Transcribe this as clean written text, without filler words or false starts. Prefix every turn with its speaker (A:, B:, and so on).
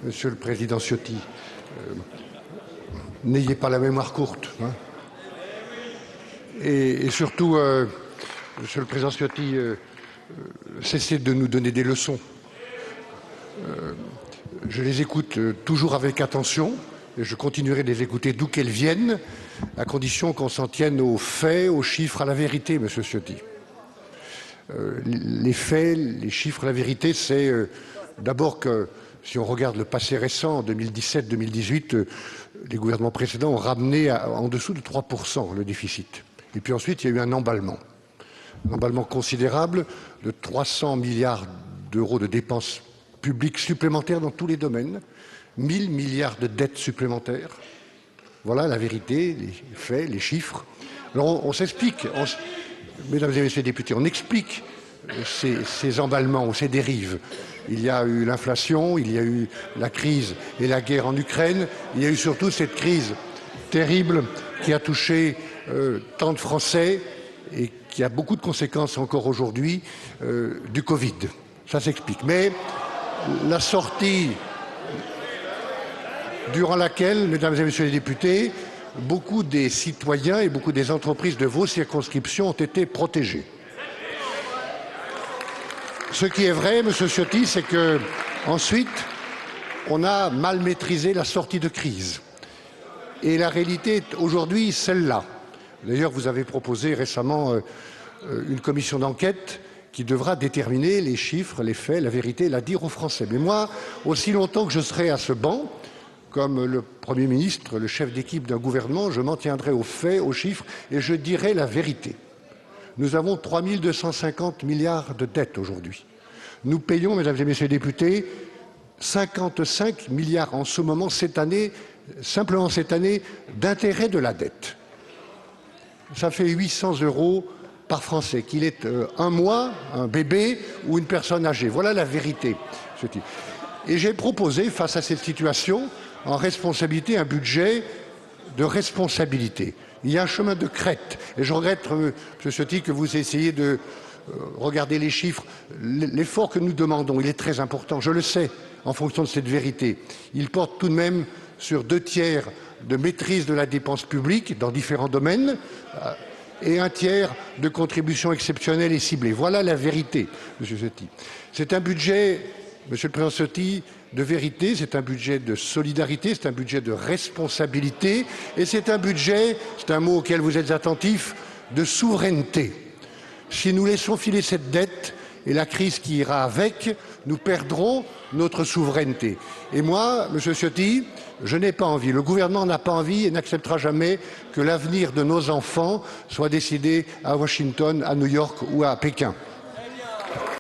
A: Monsieur le Président Ciotti, n'ayez pas la mémoire courte. Hein. Et surtout, Monsieur le Président Ciotti, cessez de nous donner des leçons. Je les écoute toujours avec attention et je continuerai de les écouter d'où qu'elles viennent, à condition qu'on s'en tienne aux faits, aux chiffres, à la vérité, Monsieur Ciotti. Les faits, les chiffres, la vérité, c'est d'abord que, si on regarde le passé récent, en 2017-2018, les gouvernements précédents ont ramené en dessous de 3% le déficit. Et puis ensuite, il y a eu un emballement considérable de 300 milliards d'euros de dépenses publiques supplémentaires dans tous les domaines, 1000 milliards de dettes supplémentaires. Voilà la vérité, les faits, les chiffres. Alors on s'explique, mesdames et messieurs les députés, on explique ces emballements ou ces dérives. Il y a eu l'inflation, il y a eu la crise et la guerre en Ukraine, il y a eu surtout cette crise terrible qui a touché tant de Français et qui a beaucoup de conséquences encore aujourd'hui du Covid. Ça s'explique. Mais la sortie durant laquelle, mesdames et messieurs les députés, beaucoup des citoyens et beaucoup des entreprises de vos circonscriptions ont été protégés. Ce qui est vrai, Monsieur Ciotti, c'est que ensuite, on a mal maîtrisé la sortie de crise. Et la réalité est aujourd'hui celle-là. D'ailleurs, vous avez proposé récemment une commission d'enquête qui devra déterminer les chiffres, les faits, la vérité, la dire aux Français. Mais moi, aussi longtemps que je serai à ce banc, comme le Premier ministre, le chef d'équipe d'un gouvernement, je m'en tiendrai aux faits, aux chiffres, et je dirai la vérité. Nous avons 3 250 milliards de dettes aujourd'hui. Nous payons, mesdames et messieurs les députés, 55 milliards en ce moment, cette année, simplement cette année, d'intérêt de la dette. Ça fait 800 € par Français, qu'il ait un mois, un bébé ou une personne âgée. Voilà la vérité. Et j'ai proposé, face à cette situation, en responsabilité, un budget de responsabilité. Il y a un chemin de crête. Et je regrette, M. Ciotti, que vous essayez de regarder les chiffres. L'effort que nous demandons, il est très important, je le sais, en fonction de cette vérité. Il porte tout de même sur 2/3 de maîtrise de la dépense publique dans différents domaines et 1/3 de contributions exceptionnelles et ciblées. Voilà la vérité, M. Ciotti. C'est un budget, Monsieur le Président Ciotti, de vérité, c'est un budget de solidarité, c'est un budget de responsabilité et c'est un budget, c'est un mot auquel vous êtes attentif, de souveraineté. Si nous laissons filer cette dette et la crise qui ira avec, nous perdrons notre souveraineté. Et moi, M. Ciotti, je n'ai pas envie, le gouvernement n'a pas envie et n'acceptera jamais que l'avenir de nos enfants soit décidé à Washington, à New York ou à Pékin.